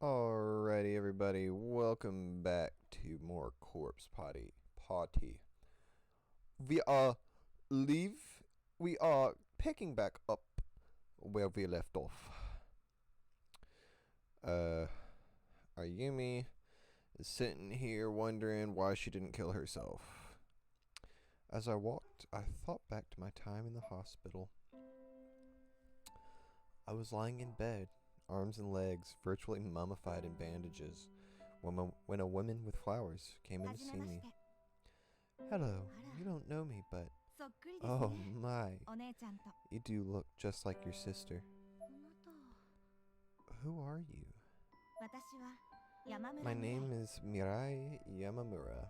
Alrighty, everybody, welcome back to more Corpse Party. We are picking back up where we left off. Ayumi is sitting here wondering why she didn't kill herself. As I walked, I thought back to my time in the hospital. I was lying in bed, arms and legs virtually mummified in bandages, when a woman with flowers came in to see me. Hello, you don't know me, but... Oh my, you do look just like your sister. Who are you? My name is Mirai Yamamura.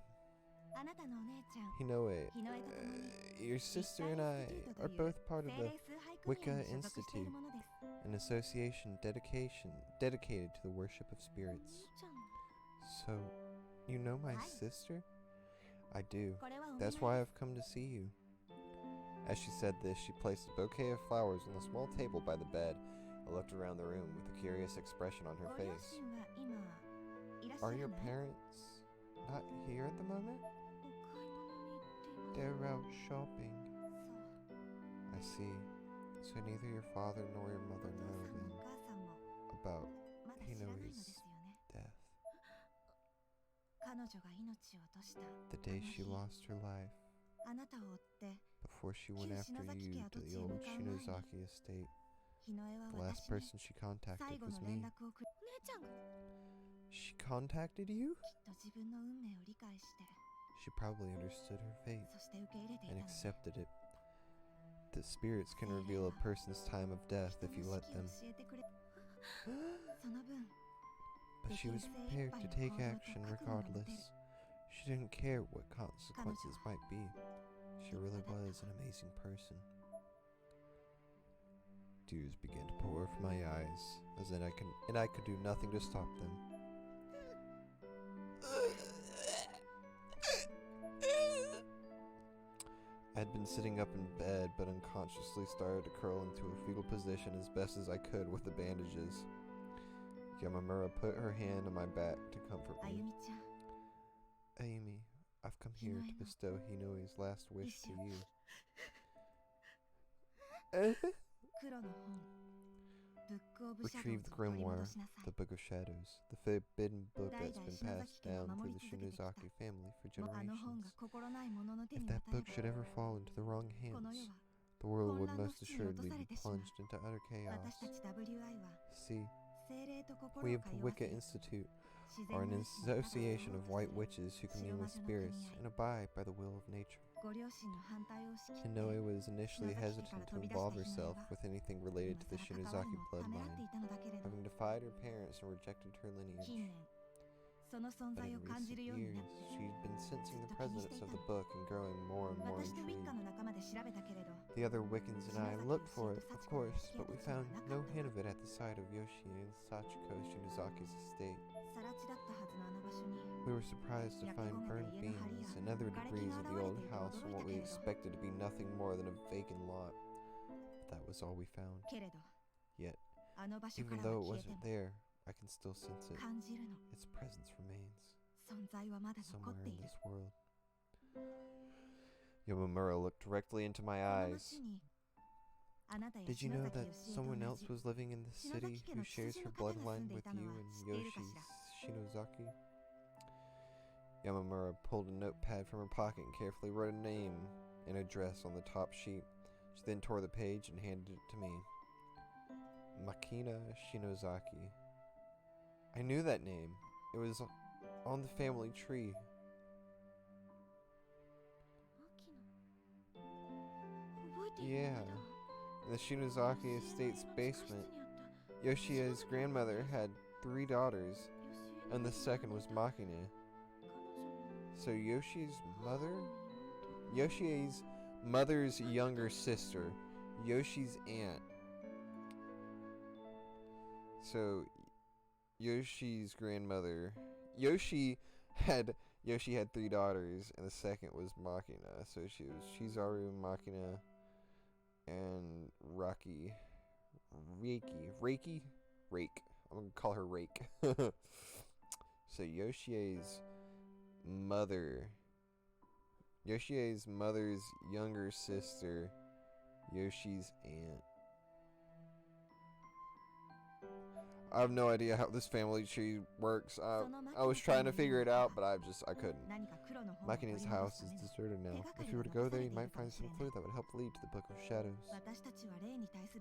Hinoe, your sister and I are both part of the Wicca Institute, an association dedicated to the worship of spirits. So, you know my sister? I do. That's why I've come to see you. As she said this, she placed a bouquet of flowers on the small table by the bed and looked around the room with a curious expression on her face. Are your parents not here at the moment? They're out shopping. I see. So neither your father nor your mother know then about Hinoe's death. The day she lost her life, before she went after you to the old Shinozaki estate, the last person she contacted was me. She contacted you? She probably understood her fate and accepted it. The spirits can reveal a person's time of death if you let them. But she was prepared to take action regardless. She didn't care what consequences might be. She really was an amazing person. Tears began to pour from my eyes, and I could do nothing to stop them. I had been sitting up in bed, but unconsciously started to curl into a fetal position as best as I could with the bandages. Yamamura put her hand on my back to comfort me. Ayumi, I've come here to bestow Hinoe's last wish to you. Retrieve the grimoire, the Book of Shadows, the forbidden book that's been passed down through the Shinozaki family for generations. If that book should ever fall into the wrong hands, the world would most assuredly be plunged into utter chaos. See, we of the Wicca Institute are an association of white witches who commune with spirits and abide by the will of nature. Hinoe was initially hesitant to involve herself with anything related to the Shinozaki bloodline, having defied her parents and rejected her lineage. But in recent years, she'd been sensing the presence of the book and growing more and more intrigued. The other Wiccans and I looked for it, of course, but we found no hint of it at the site of Yoshi and Sachiko Shinozaki's estate. We were surprised to find burned beams and other debris of the old house in what we expected to be nothing more than a vacant lot. But that was all we found. Yet, even though it wasn't there, I can still sense it. Its presence remains somewhere in this world. Yamamura looked directly into my eyes. Did you know that someone else was living in the city who shares her bloodline with you and Yoshi Shinozaki? Yamamura pulled a notepad from her pocket and carefully wrote a name and address on the top sheet. She then tore the page and handed it to me. Makina Shinozaki. I knew that name. It was on the family tree. Yeah. In the Shinozaki estate's basement, Yoshi's grandmother had 3 daughters, and the second was Makina. So Yoshi's mother's younger sister, Yoshi's aunt. So Yoshi's grandmother, Yoshi had 3 daughters, and the second was Makina. So she was Shizaru, Makina, and Rake. I'm gonna call her Rake. So Yoshie's mother's younger sister, Yoshi's aunt. I have no idea how this family tree works. I was trying to figure it out, but I couldn't. Makine's house is deserted now. If you were to go there, you might find some clue that would help lead to the Book of Shadows.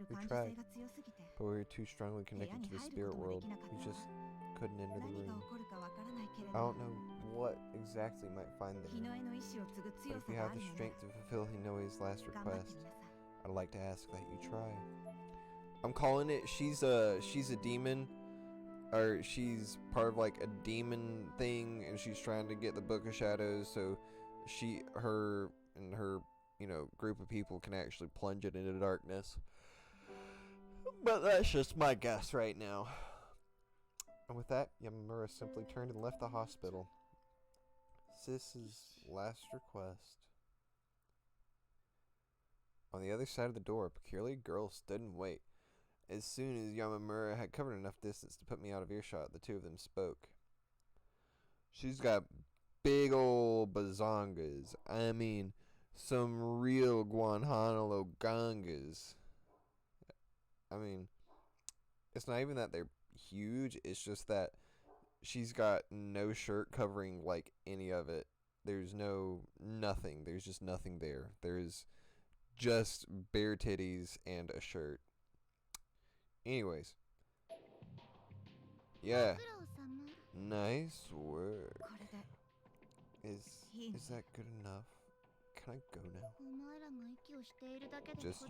We tried, but we were too strongly connected to the spirit world. We just couldn't enter the room. I don't know what exactly might find there, but if you have the strength to fulfill Hinoe's last request, I'd like to ask that you try. I'm calling it. She's a demon, or she's part of like a demon thing, and she's trying to get the Book of Shadows so her group of people can actually plunge it into darkness. But that's just my guess right now. And with that, Yamamura simply turned and left the hospital. Sis's last request. On the other side of the door, a peculiar girl stood in wait. As soon as Yamamura had covered enough distance to put me out of earshot, the two of them spoke. She's got big old bazongas. I mean, some real Guanhanalo gangas. I mean, it's not even that they're huge, it's just that she's got no shirt covering like any of it. There's nothing. There's just nothing there. There's just bare titties and a shirt. Anyways. Yeah. Nice work. Is that good enough? Can I go now? Just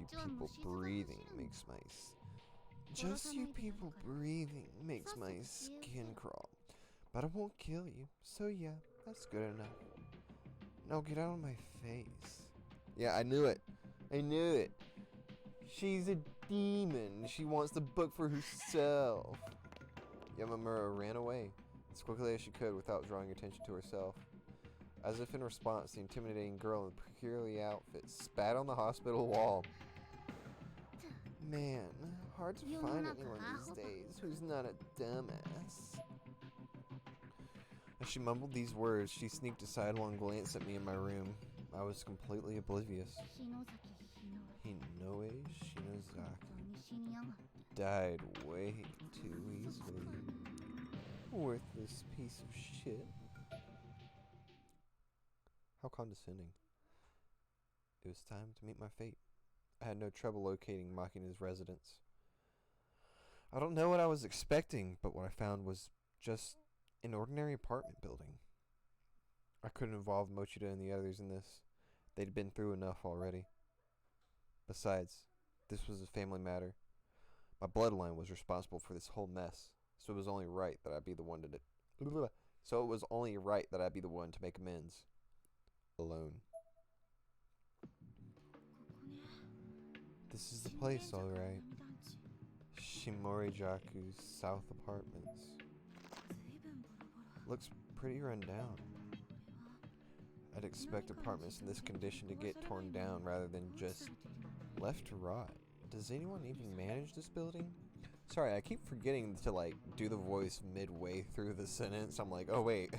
you people breathing makes my skin crawl. But I won't kill you. So yeah, that's good enough. Now get out of my face. Yeah, I knew it. She's a demon. She wants the book for herself. Yamamura ran away as quickly as she could without drawing attention to herself. As if in response, the intimidating girl in the peculiar outfit spat on the hospital wall. Man, hard to find anyone these days who's not a dumbass. As she mumbled these words, she sneaked aside while glanced at me in my room. I was completely oblivious. Hinoe Shinozaki died way too easily. Worthless piece of shit. How condescending. It was time to meet my fate. I had no trouble locating Makine's residence. I don't know what I was expecting, but what I found was just an ordinary apartment building. I couldn't involve Mochida and the others in this. They'd been through enough already. Besides, this was a family matter. My bloodline was responsible for this whole mess, so it was only right that I be the one to make amends. Alone. This is the place, alright. Shimorijaku's South Apartments. Looks pretty run down. I'd expect apartments in this condition to get torn down rather than just left to rot. Does anyone even manage this building? Sorry, I keep forgetting to like do the voice midway through the sentence. I'm like, oh wait.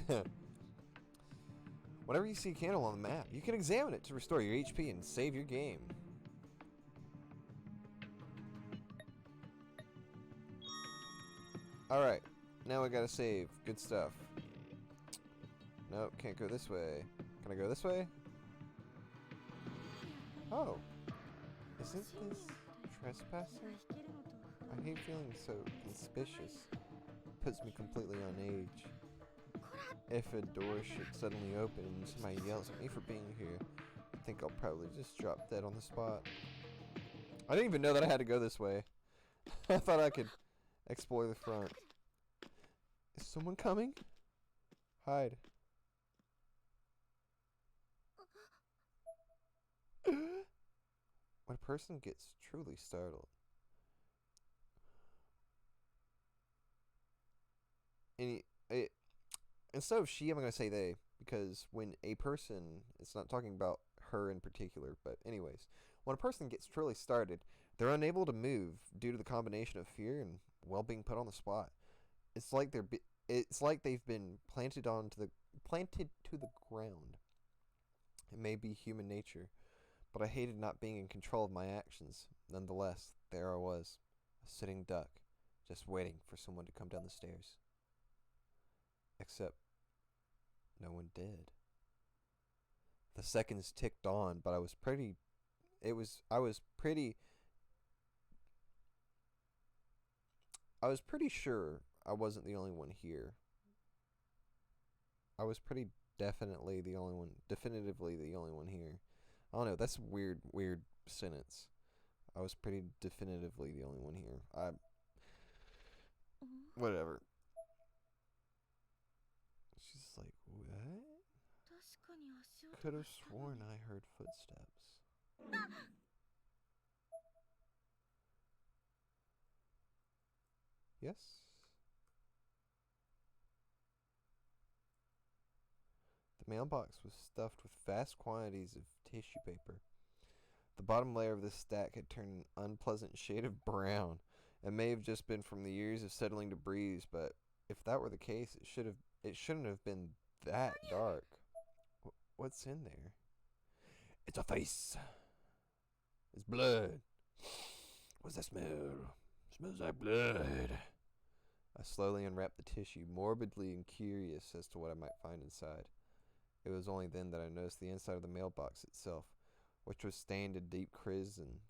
Whenever you see a candle on the map, you can examine it to restore your HP and save your game. Alright, now I gotta save. Good stuff. Nope, can't go this way. Can I go this way? Oh. Isn't this trespassing? I hate feeling so conspicuous. Puts me completely on edge. If a door should suddenly open and somebody yells at me for being here, I think I'll probably just drop dead on the spot. I didn't even know that I had to go this way. I thought I could explore the front. Is someone coming? Hide. When a person gets truly startled. Instead of she, I'm going to say they, because when a person, it's not talking about her in particular, but anyways, when a person gets truly started, they're unable to move due to the combination of fear and well, being put on the spot. It's like they've been planted to the ground. It may be human nature, but I hated not being in control of my actions. Nonetheless, there I was, a sitting duck, just waiting for someone to come down the stairs. Except no one did. The seconds ticked on, but I was pretty sure I wasn't the only one here. I was pretty definitively the only one here. I don't know, that's a weird sentence. I was pretty definitively the only one here. Whatever. She's like, what? Could have sworn I heard footsteps. Yes? The mailbox was stuffed with vast quantities of tissue paper. The bottom layer of this stack had turned an unpleasant shade of brown. It may have just been from the years of settling debris, but if that were the case, it shouldn't have been that dark. What's in there? It's a face. It's blood. What's that smell? Smells like blood. I slowly unwrapped the tissue, morbidly and curious as to what I might find inside. It was only then that I noticed the inside of the mailbox itself, which was stained a deep crimson.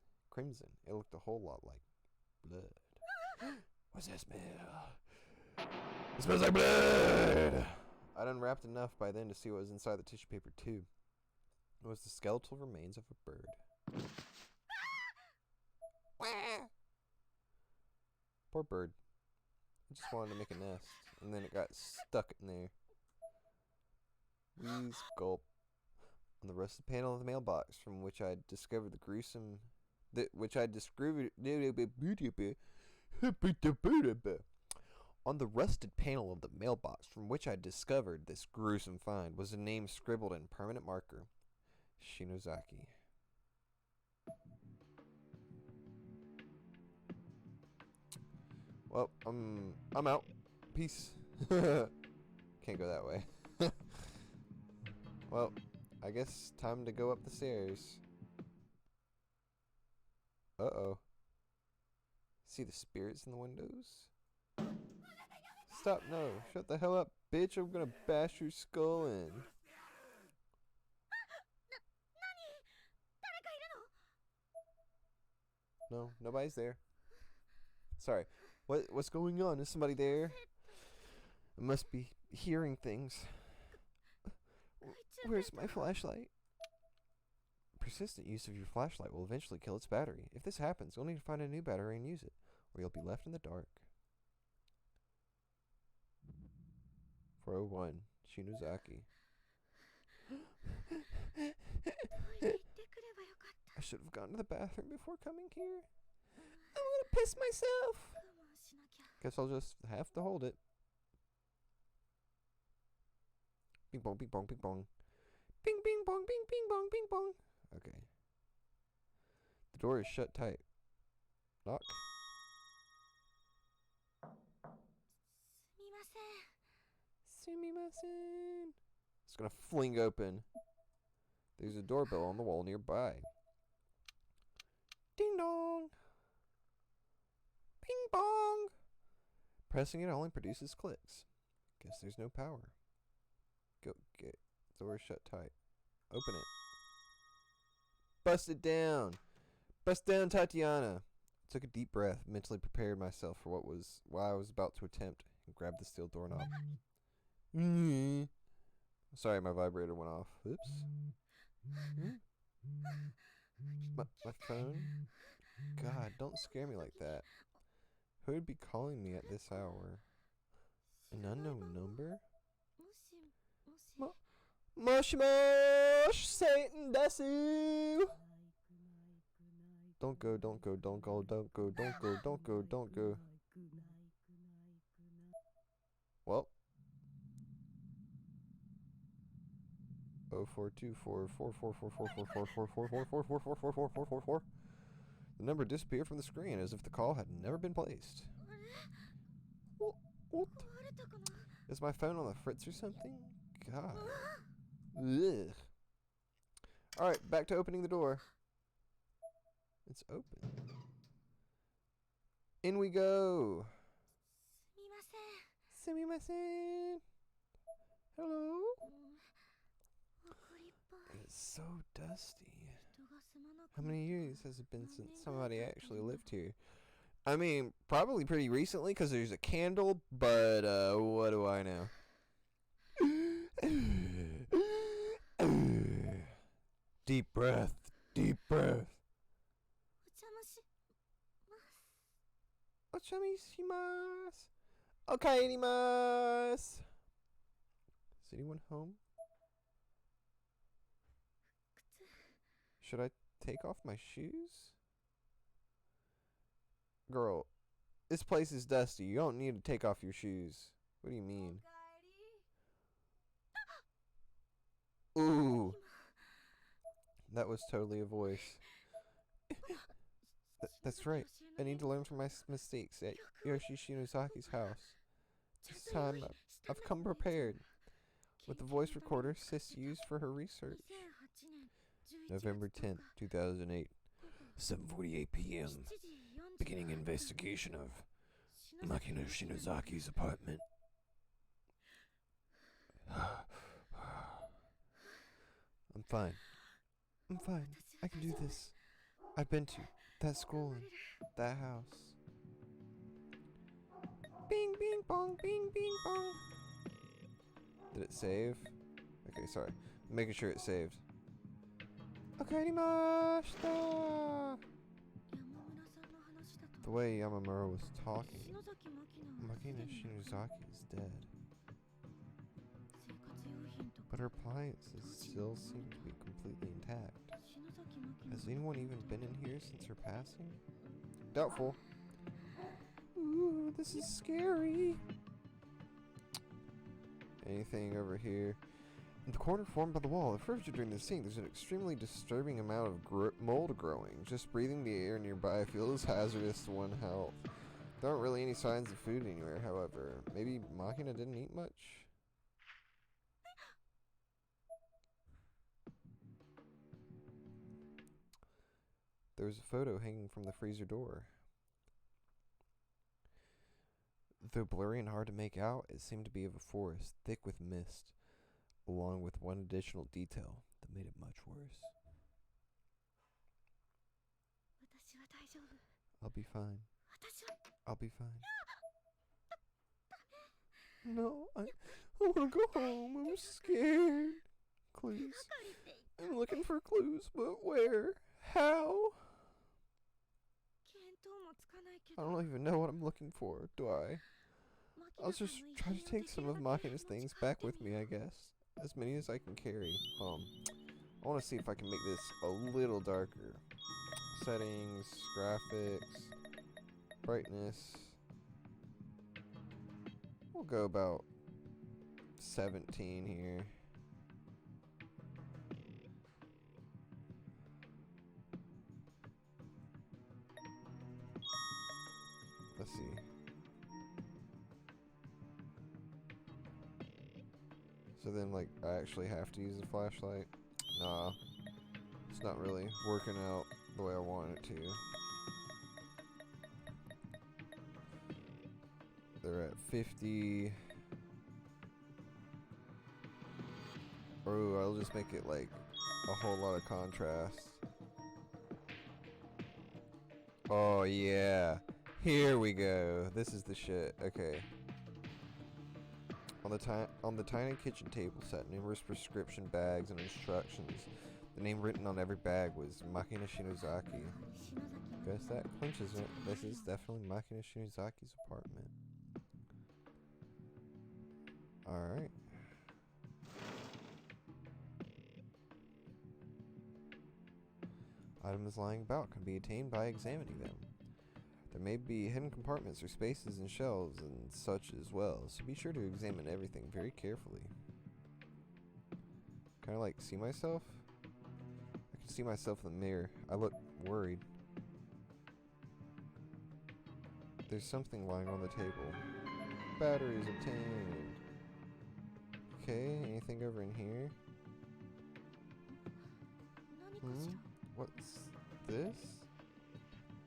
It looked a whole lot like blood. What's that smell? It smells like blood! I'd unwrapped enough by then to see what was inside the tissue paper, too. It was the skeletal remains of a bird. Poor bird. It just wanted to make a nest, and then it got stuck in there. Wheeze, gulp. On the rusted panel of the mailbox, from which I had discovered On the rusted panel of the mailbox from which I discovered this gruesome find was a name scribbled in permanent marker. Shinozaki. Well, I'm out. Peace. Can't go that way. Well, I guess time to go up the stairs. Uh-oh. See the spirits in the windows? Stop, no. Shut the hell up, bitch. I'm gonna bash your skull in. No, nobody's there. Sorry. What's going on? Is somebody there? I must be hearing things. Where's my flashlight? Persistent use of your flashlight will eventually kill its battery. If this happens, you'll need to find a new battery and use it, or you'll be left in the dark. 401, Shinozaki. I should have gone to the bathroom before coming here. I'm gonna piss myself. Guess I'll just have to hold it. Bing bong, bing bong, bing bong. Bing bing bong, bing bing bong, bing bong. Okay. The door is shut tight. Knock. Sumimasen. It's gonna fling open. There's a doorbell on the wall nearby. Ding dong. Bing bong. Pressing it only produces clicks. Guess there's no power. Go get. Door shut tight. Open it. Bust it down. Bust down, Tatiana. Took a deep breath, mentally prepared myself for what I was about to attempt, and grabbed the steel doorknob. Sorry, my vibrator went off. Oops. My phone? God, don't scare me like that. Who would be calling me at this hour? An unknown number? Mosh mosh, Satan Desu! Don't go, don't go, don't go, don't go, don't go, don't go, don't go. Well. 0424444444444444444444. The number disappeared from the screen as if the call had never been placed. What? Is my phone on the fritz or something? God. Ugh. Alright, back to opening the door. It's open. In we go. Sumimasen. Hello. It's so dusty. How many years has it been since somebody actually lived here? I mean, probably pretty recently because there's a candle, but what do I know? Deep breath. Deep breath. Oshamishimasu. Okaerimasu. Is anyone home? Should I take off my shoes? Girl, this place is dusty. You don't need to take off your shoes. What do you mean? Ooh. That was totally a voice. That's right. I need to learn from my mistakes at Yoshi Shinozaki's house. This time, I've come prepared. With the voice recorder Sis used for her research. November 10th, 2008. 7:48 p.m. Beginning investigation of Makina Shinozaki's apartment. I'm fine. I'm fine. I can do this. I've been to that school and that house. Bing, bing, bong, bing, bing, bong. Did it save? Okay, sorry. I'm making sure it saved. Okaerimashita! The way Yamamura was talking, Makina Shinozaki is dead. But her appliances still seem to be completely intact. Has anyone even been in here since her passing? Doubtful. Ooh, this is scary. Anything over here? In the corner formed by the wall, at first during the sink, there's an extremely disturbing amount of mold growing. Just breathing the air nearby feels hazardous to one's health. There aren't really any signs of food anywhere, however. Maybe Makina didn't eat much? There was a photo hanging from the freezer door. Though blurry and hard to make out, it seemed to be of a forest, thick with mist, along with one additional detail that made it much worse. I'll be fine. I'll be fine. No, I want to go home. I'm scared. Clues. I'm looking for clues, but where? How? I don't even know what I'm looking for, do I? I'll just try to take some of Makina's things back with me, I guess. As many as I can carry. I want to see if I can make this a little darker. Settings, graphics, brightness. We'll go about 17 here. Let's see. So then, like, I actually have to use the flashlight? Nah. It's not really working out the way I want it to. They're at 50. Oh, I'll just make it, like, a whole lot of contrast. Oh, yeah. Here we go. This is the shit. Okay. On the tiny kitchen table set numerous prescription bags and instructions. The name written on every bag was Makina Shinozaki. Guess that clinches it. This is definitely Makina Shinozaki's apartment. Alright. Items lying about can be attained by examining them. There may be hidden compartments or spaces in shelves and such as well, so be sure to examine everything very carefully. Kind of like see myself? I can see myself in the mirror. I look worried. There's something lying on the table. Batteries obtained. Okay, anything over in here? What's this?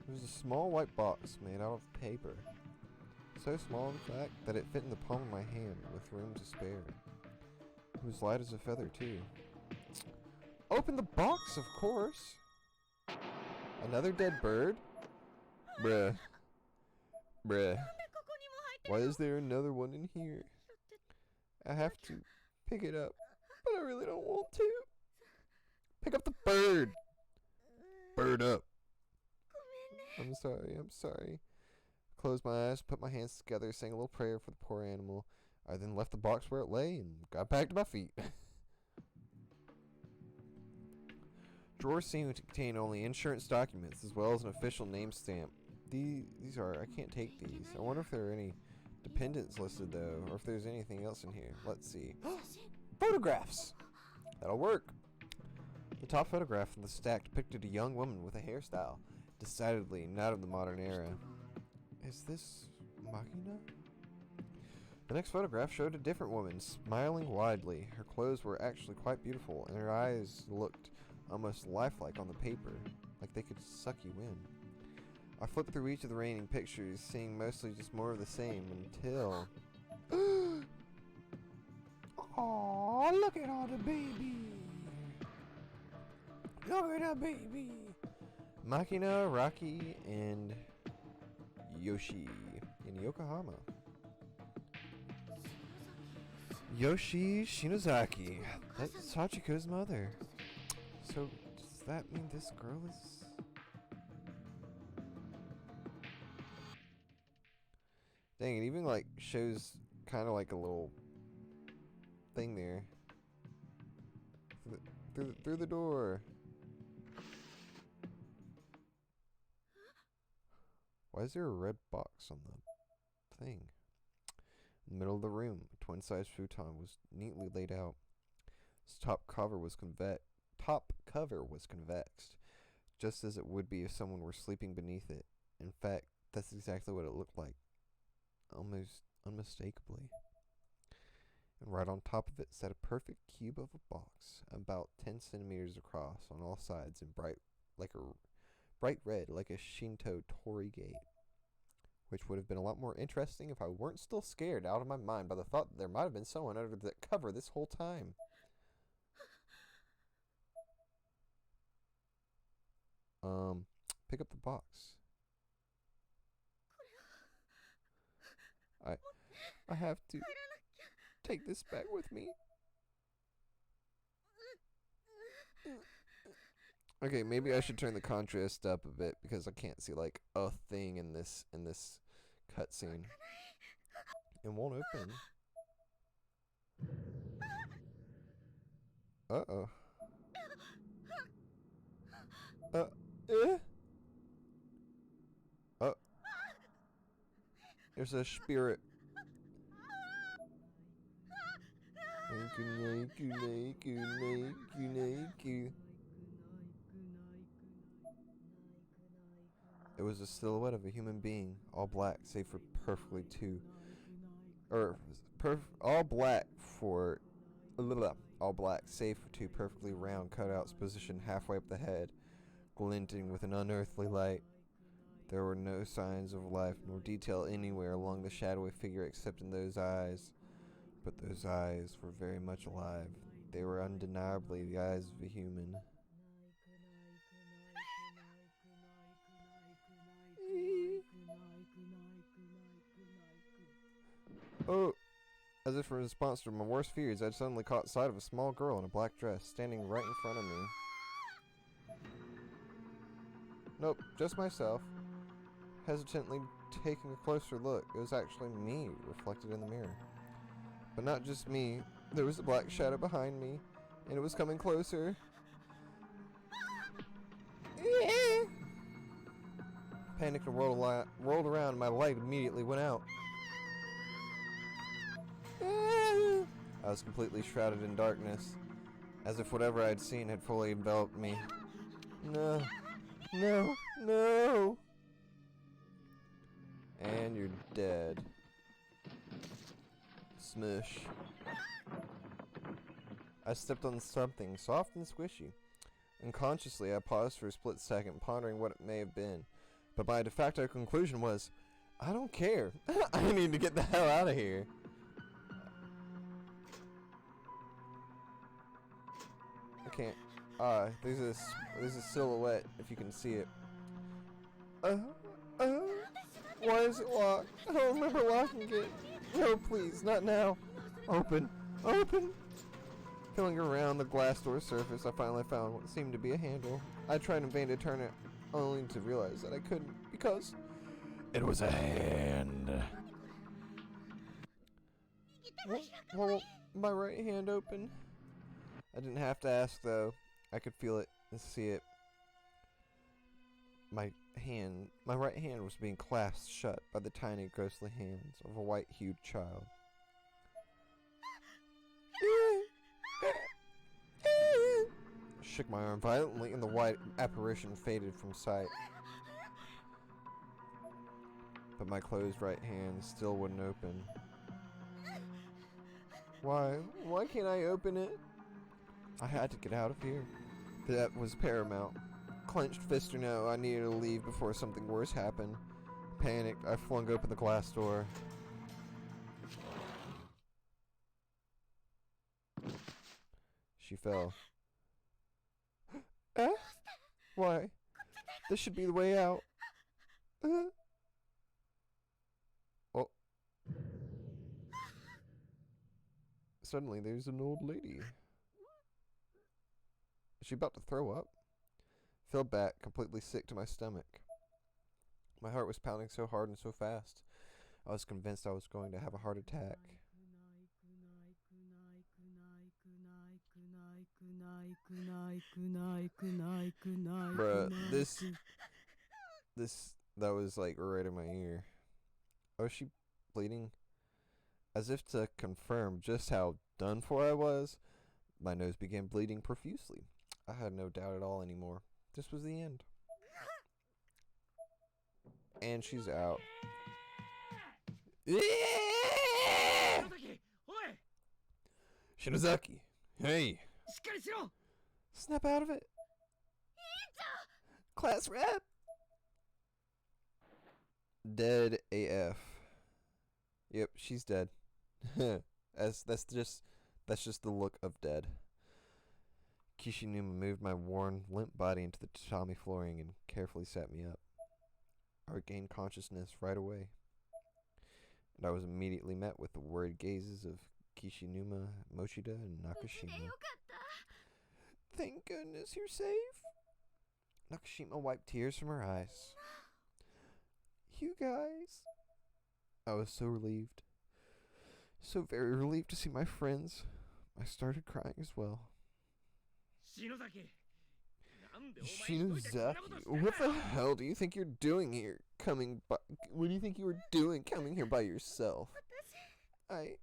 There's a small white box made out of paper. So small, in fact, that it fit in the palm of my hand with room to spare. It was light as a feather, too. Open the box, of course! Another dead bird? Bruh. Bruh. Why is there another one in here? I have to pick it up, but I really don't want to. Pick up the bird! Bird up. I'm sorry. Closed my eyes, put my hands together, sang a little prayer for the poor animal. I then left the box where it lay and got back to my feet. Drawers seem to contain only insurance documents as well as an official name stamp. These are, I can't take these. I wonder if there are any dependents listed though, or if there's anything else in here. Let's see. Photographs! That'll work. The top photograph in the stack depicted a young woman with a hairstyle decidedly not of the modern era. Is this Machina? The next photograph showed a different woman, smiling widely. Her clothes were actually quite beautiful, and her eyes looked almost lifelike on the paper, like they could suck you in. I flipped through each of the remaining pictures, seeing mostly just more of the same, until... Aww, look at all the baby! Look at the baby! Machina, Rocky, and Yoshi in Yokohama. Yoshi Shinozaki. That's Sachiko's mother. So, does that mean this girl is... Dang, it even like shows kind of like a little thing there. Through the door. Why is there a red box on the thing? In the middle of the room, a twin-sized futon was neatly laid out. Its top cover was convexed, just as it would be if someone were sleeping beneath it. In fact, that's exactly what it looked like, almost unmistakably. And right on top of it sat a perfect cube of a box, about 10 centimeters across on all sides and bright red like a Shinto torii gate. Which would have been a lot more interesting if I weren't still scared out of my mind by the thought that there might have been someone under that cover this whole time. Pick up the box. I have to take this back with me. Okay, maybe I should turn the contrast up a bit because I can't see like a thing in this cutscene. It won't open. Uh-oh. There's a spirit. It was a silhouette of a human being, all black, save for all black, save for two perfectly round cutouts positioned halfway up the head, glinting with an unearthly light. There were no signs of life nor detail anywhere along the shadowy figure except in those eyes. But those eyes were very much alive. They were undeniably the eyes of a human. Oh! As if in response to my worst fears, I'd suddenly caught sight of a small girl in a black dress standing right in front of me. Nope, just myself. Hesitantly taking a closer look, it was actually me reflected in the mirror. But not just me, there was a black shadow behind me, and it was coming closer. Panicked and rolled around, and my light immediately went out. I was completely shrouded in darkness, as if whatever I had seen had fully enveloped me. No. And you're dead. Smush. I stepped on something soft and squishy. Unconsciously, I paused for a split second, pondering what it may have been. But my de facto conclusion was, I don't care. I need to get the hell out of here. I can't. There's a silhouette, if you can see it. Why is it locked? I don't remember locking it. No, please, not now. Open. Open. Feeling around the glass door surface, I finally found what seemed to be a handle. I tried in vain to turn it, only to realize that I couldn't, because it was a hand. Well, my right hand open. I didn't have to ask, though. I could feel it and see it. My right hand was being clasped shut by the tiny, ghostly hands of a white-hued child. I shook my arm violently, and the white apparition faded from sight. But my closed right hand still wouldn't open. Why? Why can't I open it? I had to get out of here. That was paramount. Clenched fist or no, I needed to leave before something worse happened. Panicked, I flung open the glass door. She fell. Why? This should be the way out. Oh. Suddenly, there's an old lady. Is she about to throw up? Fell back, completely sick to my stomach. My heart was pounding so hard and so fast. I was convinced I was going to have a heart attack. Bruh, that was like right in my ear. Oh, is she bleeding? As if to confirm just how done for I was, my nose began bleeding profusely. I had no doubt at all anymore. This was the end. And she's out. Shinozaki! Hey! Snap out of it! Class rep! Dead AF. Yep, she's dead. That's just the look of dead. Kishinuma moved my worn, limp body into the tatami flooring and carefully sat me up. I regained consciousness right away, and I was immediately met with the worried gazes of Kishinuma, Mochida, and Nakashima. Thank goodness you're safe. Nakashima wiped tears from her eyes. You guys. I was so relieved. So very relieved to see my friends. I started crying as well. Shinozaki, what the hell do you think you're doing here? What do you think you were doing coming here by yourself? I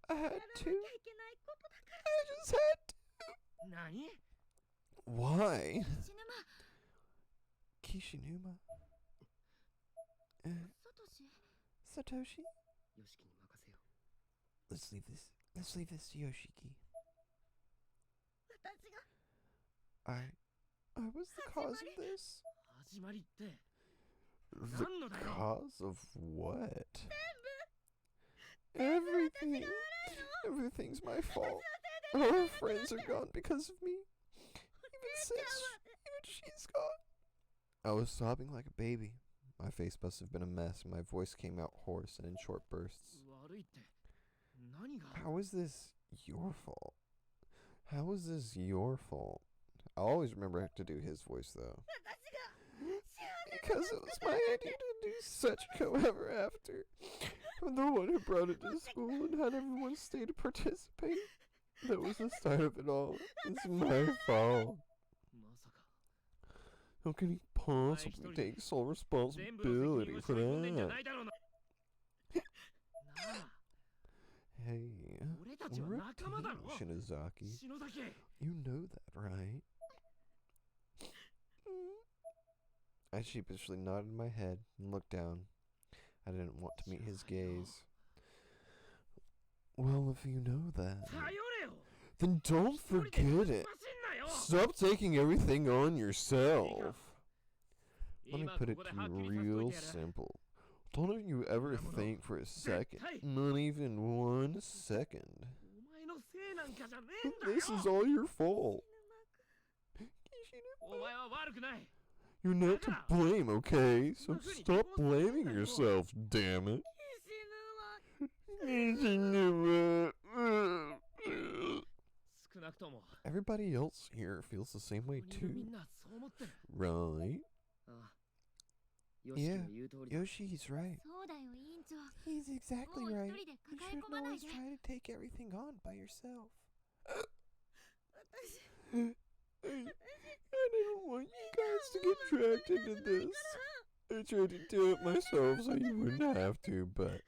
had to. I just had to. Why? Kishinuma. Satoshi? Let's leave this to Yoshiki. I was the cause of this. The cause of what? Everything's my fault. Our friends are gone because of me. Even she's gone. I was sobbing like a baby. My face must have been a mess, and my voice came out hoarse and in short bursts. How is this your fault? How is this your fault? I always remember to do his voice, though. Because it was my idea to do Sachiko ever after. I'm the one who brought it to school and had everyone stay to participate. That was the start of it all. It's my fault. How can he possibly take sole responsibility for that? Hey, we're a team, Shinozaki. You know that, right? I sheepishly nodded my head and looked down. I didn't want to meet his gaze. Well, if you know that, then don't forget it. Stop taking everything on yourself. Let me put it to you real simple. Don't you ever think for a second, not even 1 second, this is all your fault. You're not to blame, okay? So stop blaming yourself, damn it. Everybody else here feels the same way too, right? Yeah, Yoshi's right. He's exactly right. You shouldn't always try to take everything on by yourself. I didn't want you guys to get dragged into this. I tried to do it myself so you wouldn't have to, but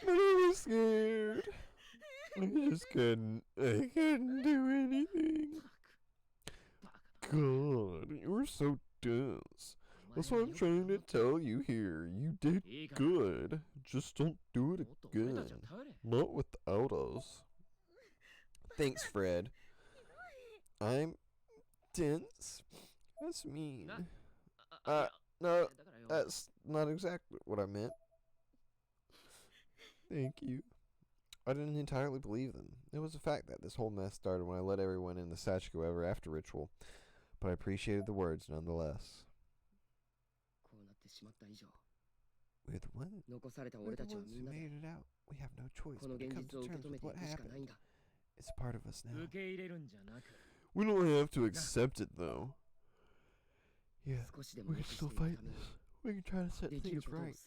I was scared. I just couldn't. I couldn't do anything. God, you were so dense. That's what I'm trying to tell you here. You did good. Just don't do it again. Not without us. Thanks, Fred. I'm dense? That's mean. No, that's not exactly what I meant. Thank you. I didn't entirely believe them. It was a fact that this whole mess started when I let everyone in the Sachiko Ever After ritual, but I appreciated the words nonetheless. We're the ones who made it out. We have no choice but to come to terms with what happened. It's part of us now. We don't have to accept it, though. Yeah, we can still fight this. We can try to set things right,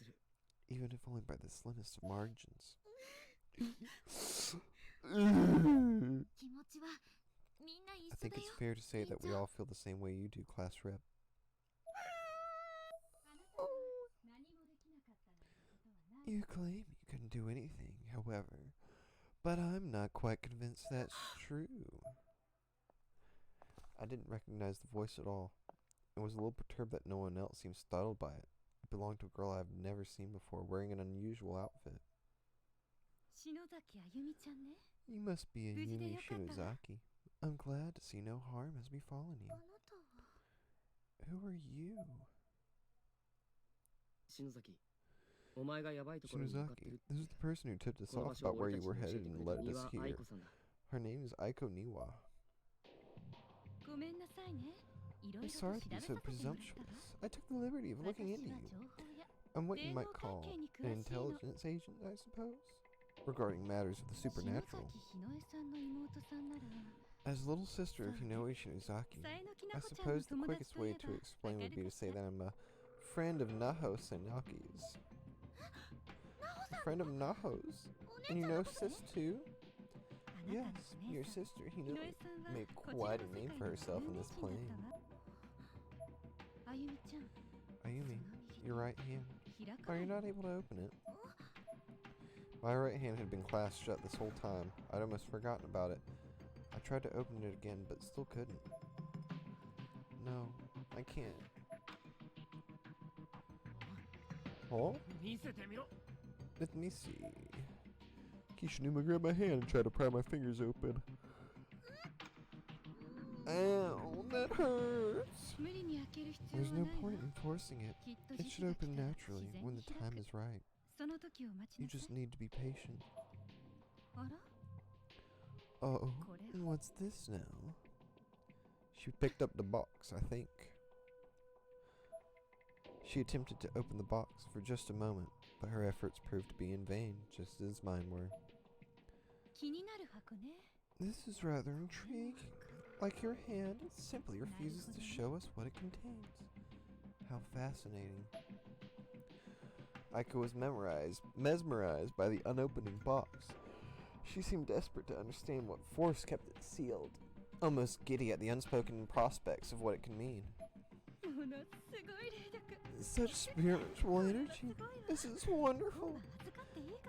even if only by the slimmest of margins. I think it's fair to say that we all feel the same way you do, class rep. You claim you couldn't do anything, however, but I'm not quite convinced that's true. I didn't recognize the voice at all. I was a little perturbed that no one else seemed startled by it. It belonged to a girl I've never seen before, wearing an unusual outfit. You must be Ayumi Shinozaki. I'm glad to see no harm has befallen you. Who are you? Shinozaki, this is the person who tipped us off about where you were headed and led us here. Her name is Aiko Niwa. I'm sorry to be so presumptuous. I took the liberty of looking into you. I'm what you might call an intelligence agent, I suppose, regarding matters of the supernatural. As little sister of Hinoi Shinozaki, I suppose the quickest way to explain would be to say that I'm a friend of Naho Senaki's. A friend of Naho's? And you know Sis too? Yes, your sister Hinoi made quite a name for herself in this plane. Ayumi, your right hand. Are you not able to open it? My right hand had been clasped shut this whole time. I'd almost forgotten about it. I tried to open it again, but still couldn't. No, I can't. Huh? Let me see. Kishinuma grabbed my hand and tried to pry my fingers open. Ow, that hurts! There's no point in forcing it. It should open naturally when the time is right. You just need to be patient. Uh-oh, what's this now? She picked up the box, I think. She attempted to open the box for just a moment, but her efforts proved to be in vain, just as mine were. This is rather intriguing. Like your hand, it simply refuses to show us what it contains. How fascinating. Aiko was mesmerized by the unopening box. She seemed desperate to understand what force kept it sealed, almost giddy at the unspoken prospects of what it could mean. Such spiritual energy. This is wonderful.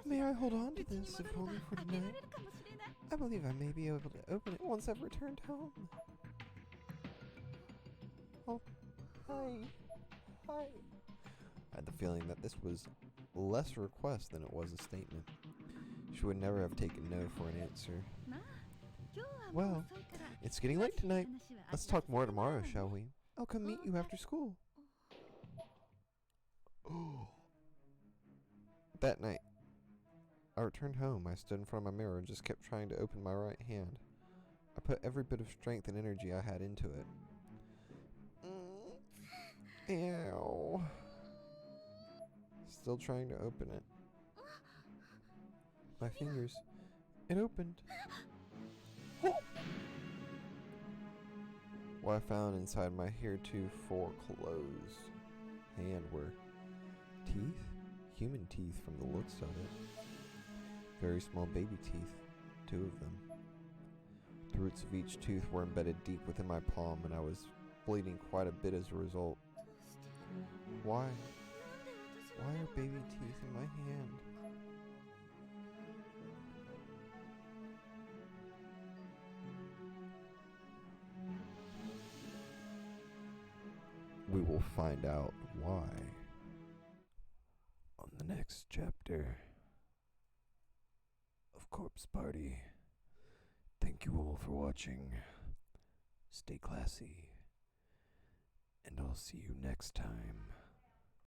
May I hold on to this, if only for tonight? I believe I may be able to open it once I've returned home. Oh, hi. Hi. I had the feeling that this was less a request than it was a statement. She would never have taken no for an answer. Well, it's getting late tonight. Let's talk more tomorrow, shall we? I'll come meet you after school. That night, I returned home. I stood in front of my mirror and just kept trying to open my right hand. I put every bit of strength and energy I had into it. Ew. Still trying to open it. My fingers. It opened. What I found inside my heretofore closed hand were teeth? Human teeth from the looks of it. Very small baby teeth. 2 of them. The roots of each tooth were embedded deep within my palm, and I was bleeding quite a bit as a result. Why? Why are baby teeth in my hand? We will find out why on the next chapter of Corpse Party. Thank you all for watching. Stay classy, and I'll see you next time.